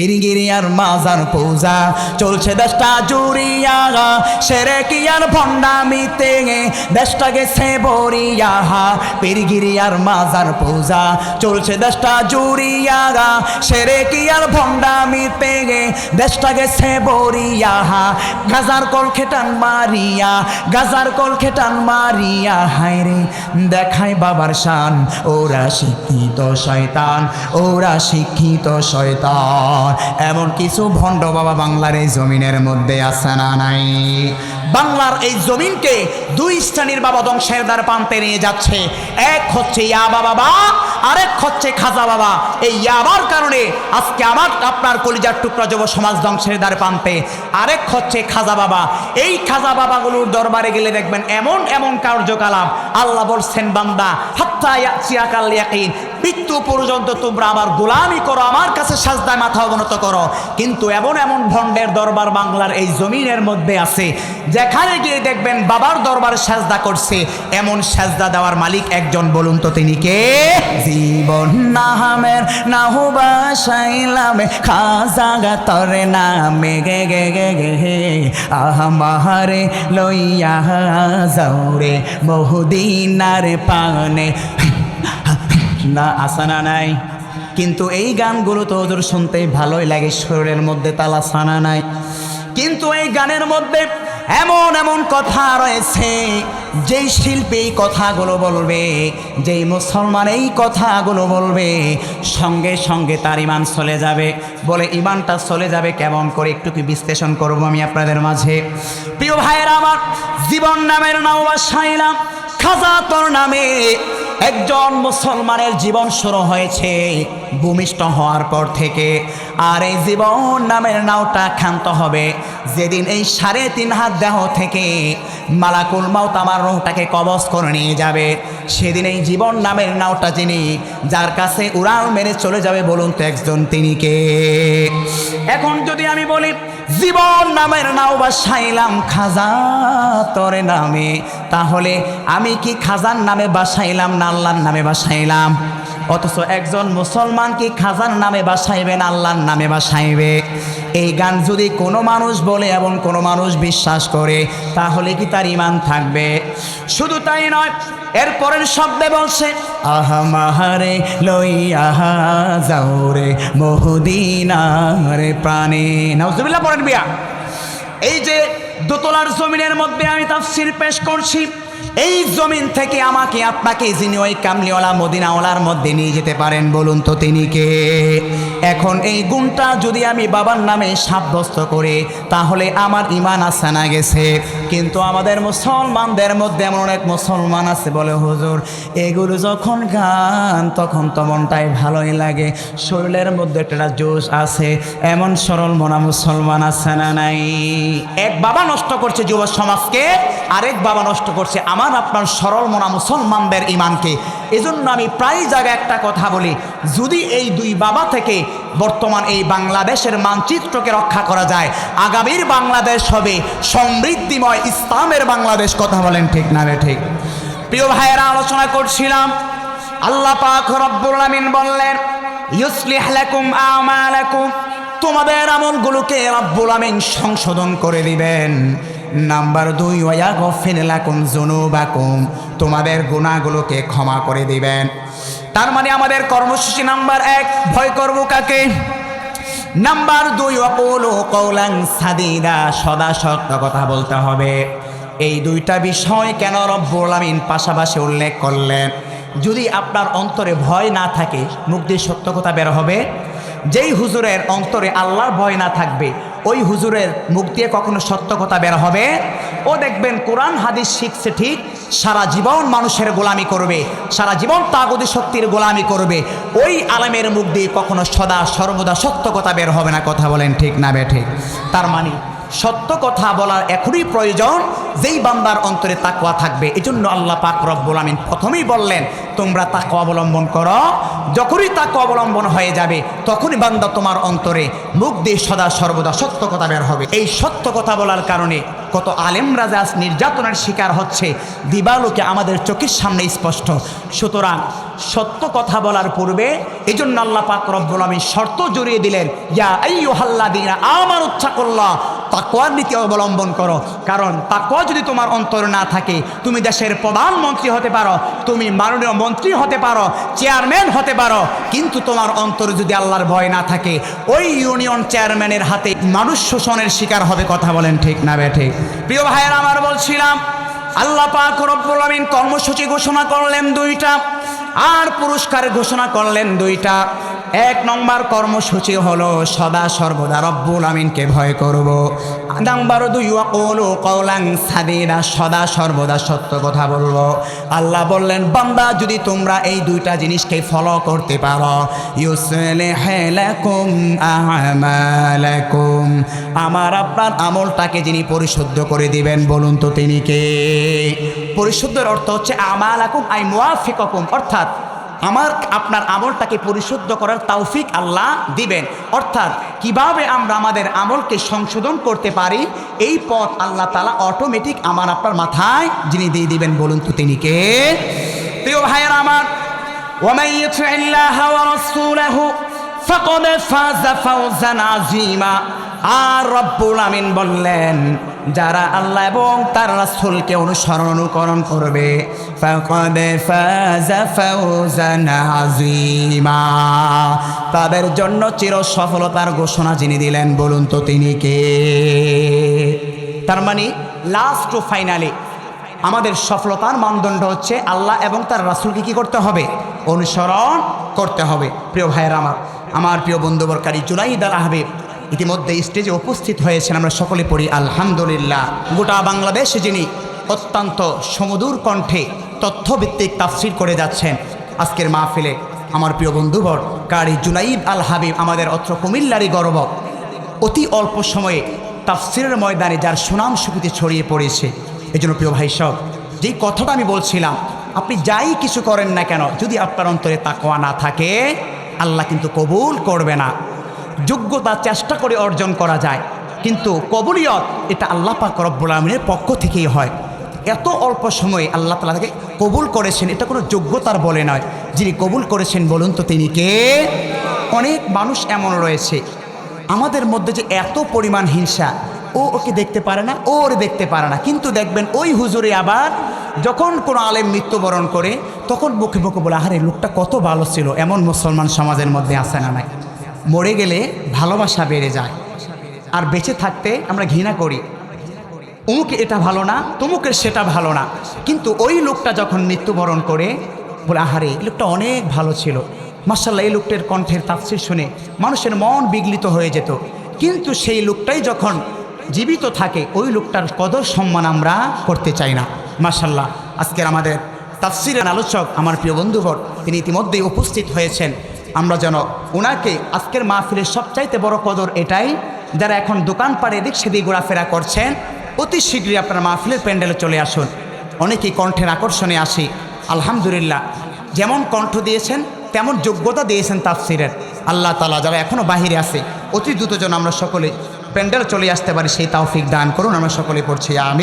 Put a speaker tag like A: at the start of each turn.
A: পীরগিরি আর মাজার পূজা চলছে দেশটা জুড়িয়া, শিরকি আর ভণ্ডামিতে দেশটা গেছে বরিয়া। পীরগিরি আর মাজার পূজা চলছে দেশটা জুড়িয়া, শিরকি আর ভণ্ডামিতে দেশটা গেছে বরিয়া। গাজার কল খেটান মারিয়া, গাজার কল খেটান মারিয়া, হায়রে দেখায় বাবার শান। ওরা শিক্ষিত শয়তান, ওরা শিক্ষিত শয়তান। এমন কিছু ভণ্ড বাবা বাংলার এই জমিনের মধ্যে আছে না নাই? বাংলার এই জমিনকে দুই শ্রেণীর বাবা ধ্বংসের দ্বার প্রান্তে নিয়ে যাচ্ছে। এক হচ্ছে ইয়াবা বাবা, আরেক হচ্ছে খাজা বাবা। এই ইয়াবার কারণে আজকে আমার আপনার কলিজার টুকরা যুব সমাজ ধ্বংসের দ্বার প্রান্তে। আরেক হচ্ছে খাজা বাবা। এই খাজা বাবাগুলোর দরবারে গেলে দেখবেন এমন এমন কার্যকলাপ। আল্লাহ বলছেন বান্দা হাত্তা ইয়াতিয়াকাল ইয়াকিন, মৃত্যু পর্যন্ত তোমরা আমার গোলামি করো, আমার কাছে সাজদায় মাথা অবনত করো। কিন্তু এমন এমন ভণ্ডের দরবার বাংলার এই জমিনের মধ্যে আছে, যেখানে গিয়ে দেখবেন বাবার দরবারে সাজদা করছে। এমন সাজদা দেওয়ার মালিক একজন, বলুন তো তিনি কে? জীবন নামের নাহু বাসাইলাম খাজা তরে নামে গে গে গে গে হে, আহারে লইয়া যাওরে বহুদিনার পানে। না আসানা নাই, কিন্তু এই গানগুলো তো ওদের শুনতে ভালোই লাগে, শরীরের মধ্যে তালা সানা নাই। কিন্তু এই গানের মধ্যে এমন এমন কথা রয়েছে, যেই শিল্পী এই কথাগুলো বলবে, যেই মুসলমান এই কথাগুলো বলবে, সঙ্গে সঙ্গে তার ইমান চলে যাবে। বলে ইমানটা চলে যাবে কেমন করে, একটু কি বিশ্লেষণ করবো আমি আপনাদের মাঝে। প্রিয় ভাইয়েরা আমার, জীবন নামের নাও বাসাইলাম খাজা তোর নামে একজন মুসলমানের জীবন শুরু হয়েছে ভূমিষ্ঠ হওয়ার পর থেকে। আর এই জীবন নামের নাওটা ক্ষান্ত হবে যেদিন এই 3.5 হাত দেহ থেকে মালাকুল মাউত আমার রূহটাকে কবজ করে নিয়ে যাবে। সেদিন এই জীবন নামের নাওটা যিনি, যার কাছে উড়াল মেরে চলে যাবে, বলুন তো একজন তিনি কে? এখন যদি আমি বলি জীবন নামের নাও বাসাইলাম খাজা তোর নামে, তাহলে আমি কি খাজার নামে বাসাইলাম না আল্লাহর নামে বাসাইলাম? অথচ একজন মুসলমান কি খাজার নামে বাসাইবে না আল্লাহর নামে বাসাইবে? এই গান যদি কোনো মানুষ বলে এবং কোনো মানুষ বিশ্বাস করে, তাহলে কি তার ইমান থাকবে? শুধু তাই নয়, এরপরের শব্দে বলছে আহামাহারে লইয়া যাওরে বহুদিনার প্রাণে। নাউজুবিল্লাহ পড়েন বিয়া। এই যে দোতলার জমিনের মধ্যে আমি তাফসীর পেশ করছি, এই জমিন থেকে আমাকে আপনাকে যিনি ওই কামলিওয়ালা মদিনাওয়ালার মধ্যে নিয়ে যেতে পারেন, বলুন তো তিনি কে? এখন এই গুণটা যদি আমি বাবার নামে সাব্যস্ত করি, তাহলে আমার ইমান আছে না গেছে? কিন্তু আমাদের মুসলমানদের মধ্যে এমন অনেক মুসলমান আছে বলে হুজুর এগুলো যখন গান তখন তো মনটাই ভালোই লাগে, শরীরের মধ্যে একটা জোশ আছে। এমন সরল মনা মুসলমান আছে না নাই? এক বাবা নষ্ট করছে যুব সমাজকে, আরেক বাবা নষ্ট করছে আমার আপনার সরল মনা মুসলমানদের ইমানকে। এজন্য আমি প্রায় জায়গায় একটা কথা বলি, যদি এই দুই বাবা থেকে বর্তমান এই বাংলাদেশের মানচিত্রকে রক্ষা করা যায়, আগামীর বাংলাদেশ হবে সমৃদ্ধিময় ইসলামের বাংলাদেশ। কথা বলেন ঠিক না রে ঠিক? প্রিয় ভাইয়েরা, আলোচনা করছিলাম, আল্লাহ পাক রব্বুল আমিন বললেন ইউসলিহ লাকুম আমালাকুম, তোমাদের আমলগুলোকে রব্বুল আমিন সংশোধন করে দিবেন। নাম্বার 2 ওয়ায়াগফির লাকুম যুনুবাকুম, তোমাদের গুনাহগুলোকে ক্ষমা করে দিবেন। তার মানে আমাদের কর্মসূচি নাম্বার 1, ভয় করব কাকে? নাম্বার 2 ওয়াকুলু কওলান সাদীদা, সদা সত্য কথা বলতে হবে। এই দুইটা বিষয় কেন রব্বুল আমিন পাশাপাশি উল্লেখ করলেন? যদি আপনার অন্তরে ভয় না থাকে, মুখ দিয়ে সত্য কথা বের হবে। যেই হুজুরের অন্তরে আল্লাহর ভয় না থাকবে, ওই হুজুরের মুখ দিয়ে কখনো সত্য কথা বের হবে? ও দেখবেন কোরআন হাদিস শিখছে ঠিক, সারা জীবন মানুষের গোলামি করবে, সারা জীবন তাগুতি শক্তির গোলামি করবে। ওই আলেমের মুখ দিয়ে কখনো সদা সর্বদা সত্য কথা বের হবে না। কথা বলেন ঠিক না বে ঠিক? তার মানে সত্য কথা বলার এখনই প্রয়োজন যেই বান্দার অন্তরে তাকওয়া থাকবে। এজন্য আল্লাহ পাক রব্বুল আমিন প্রথমেই বললেন তোমরা তাকওয়া অবলম্বন করো। যখনই তাকওয়া অবলম্বন হয়ে যাবে, তখনই বান্দা তোমার অন্তরে মুখ দিয়ে সদা সর্বদা সত্য কথা বের হবে। এই সত্য কথা বলার কারণে কত আলেমরা যে আজ নির্যাতনের শিকার হচ্ছে দিবালোকে আমাদের চোখের সামনে স্পষ্ট। সুতরাং সত্য কথা বলার পূর্বে এই জন্য আল্লাহ পাক রব্বুল আলামিন শর্ত জড়িয়ে দিলেন, ইয়া আইয়ুহাল্লাযীনা আমানুত্তাকুল্লাহ, তাকওয়ার নীতি অবলম্বন করো। কারণ তাকওয়া যদি তোমার অন্তরে না থাকে, তুমি দেশের প্রধানমন্ত্রী হতে পারো, তুমি মাননীয় মন্ত্রী হতে পারো, চেয়ারম্যান হতে পারো, কিন্তু তোমার অন্তরে যদি আল্লাহর ভয় না থাকে, ওই ইউনিয়ন চেয়ারম্যানের হাতে মানুষ শোষণের শিকার হবে। কথা বলেন ঠিক না বেঠিক? প্রিয় ভাইয়েরা আমার, বলছিলাম আল্লাহ পাক রব্বুল আলামিন কর্মসূচি ঘোষণা করলেন 2টা, আর পুরস্কার ঘোষণা করলেন 2টা। 1 নম্বর কর্মসূচি হলো সদা সর্বদা রব্বুল আমিনকে ভয় করব। নাম্বার 2 ওয়াকুলু কওলান সাদীদা, সদা সর্বদা সত্য কথা বলবো। আল্লাহ বললেন, বান্দা যদি তোমরা এই 2টা জিনিসকে ফলো করতে পারো, ইউসলিহু লাকুম আমালাকুম, আমার আপনার আমলটাকে যিনি পরিশুদ্ধ করে দিবেন, বলুন তো তিনি কে? পরিশুদ্ধের অর্থ হচ্ছে আমালাকুম আই মুওয়াফিকুকুম, অর্থাৎ আমার আপনার আমলটাকে পরিশুদ্ধ করার তৌফিক আল্লাহ দিবেন। অর্থাৎ কিভাবে আমরা আমাদের আমলকে সংশোধন করতে পারি, এই পথ আল্লাহ তাআলা অটোমেটিক আমার আপনার মাথায় যিনি দিয়ে দিবেন, বলুন তো তিনি কে? প্রিয় ভাইয়েরা আমার, ওয়া মান ইউতিইল্লাহা ওয়া রাসূলাহু ফাকাদ ফাযা ফাওজান আযীমা। আর রব্বুল আমিন বললেন, যারা আল্লাহ এবং তার রাসূলকে অনুকরণ করবে, ফাকাদ ফাযা ফাওজান আযীমা, তাদের জন্য চির সফলতার ঘোষণা যিনি দিলেন, বলুন তো তিনি কে? তার মানে লাস্ট ও ফাইনালি আমাদের সফলতার মানদণ্ড হচ্ছে আল্লাহ এবং তার রাসূলকে কি করতে হবে? অনুসরণ করতে হবে। প্রিয় ভাইয়েরা আমার প্রিয় বন্ধুবরকারী জুনাইদ আল হাবিব ইতিমধ্যে স্টেজে উপস্থিত হয়েছেন। আমরা সকলে পড়ি আলহামদুলিল্লাহ। গোটা বাংলাদেশে যিনি অত্যন্ত সুমধুর কণ্ঠে তথ্যভিত্তিক তাফসীর করে যাচ্ছেন, আজকের মাহফিলে আমার প্রিয় বন্ধুবর কারি জুনাইদ আল হাবিব, আমাদের অত্র কুমিল্লারই গর্ব। অতি অল্প সময়ে তাফসীরের ময়দানে যার সুনাম সুখ্যাতি ছড়িয়ে পড়েছে, এই জন্য প্রিয় ভাই সব, যেই কথাটা আমি বলছিলাম, আপনি যাই কিছু করেন না কেন, যদি আপনার অন্তরে তাকওয়া না থাকে, আল্লাহ কিন্তু কবুল করবে না। যোগ্যতা চেষ্টা করে অর্জন করা যায়, কিন্তু কবুলিয়ত এটা আল্লাহ পাক রব্বুল আমিনের পক্ষ থেকেই হয়। এত অল্প সময়ে আল্লাহ তাআলা তাকে কবুল করেছেন, এটা কোনো যোগ্যতার বলে নয়। যিনি কবুল করেছেন, বলুন তো তিনি কে? অনেক মানুষ এমন রয়েছে আমাদের মধ্যে যে এত পরিমাণ হিংসা, ওকে দেখতে পারে না, ও ওরে দেখতে পারে না, কিন্তু দেখবেন ওই হুজুরে আবার যখন কোনো আলেম মৃত্যুবরণ করে, তখন মুখে মুখে বলে, আরে লোকটা কত ভালো ছিল। এমন মুসলমান সমাজের মধ্যে আছে না নাই? মরে গেলে ভালোবাসা বেড়ে যায়, আর বেঁচে থাকতে আমরা ঘৃণা করি। অমুকে এটা ভালো না, তমুকের সেটা ভালো না, কিন্তু ওই লোকটা যখন মৃত্যুবরণ করে বলে, আহারে এই লোকটা অনেক ভালো ছিল, মাশাআল্লাহ, এই লোকটার কণ্ঠের তাফসীর শুনে মানুষের মন বিগলিত হয়ে যেত। কিন্তু সেই লোকটাই যখন জীবিত থাকে, ওই লোকটার কদর সম্মান আমরা করতে চাই না। মাশাআল্লাহ, আজকের আমাদের তাফসীরের আলোচক আমার প্রিয় বন্ধুবর তিনি ইতিমধ্যেই উপস্থিত হয়েছেন। আমরা যেন ওনাকে আজকের মাহফিলের সবচাইতে বড় কদর এটাই, যারা এখন দোকানপাড়ে এদিক সেদিক ঘোরাফেরা করছেন, অতি শীঘ্রই আপনারা মাহফিলের প্যান্ডেলে চলে আসুন। অনেকেই কণ্ঠের আকর্ষণে আসি, আলহামদুলিল্লাহ, যেমন কণ্ঠ দিয়েছেন তেমন যোগ্যতা দিয়েছেন তাফসীরের। আল্লাহ তাআলা যারা এখনও বাহিরে আছে, অতি দ্রুত যেন আমরা সকলে প্যান্ডেলে চলে আসতে পারি, সেই তৌফিক দান করুন। আমরা সকলে পড়ছি আমিন।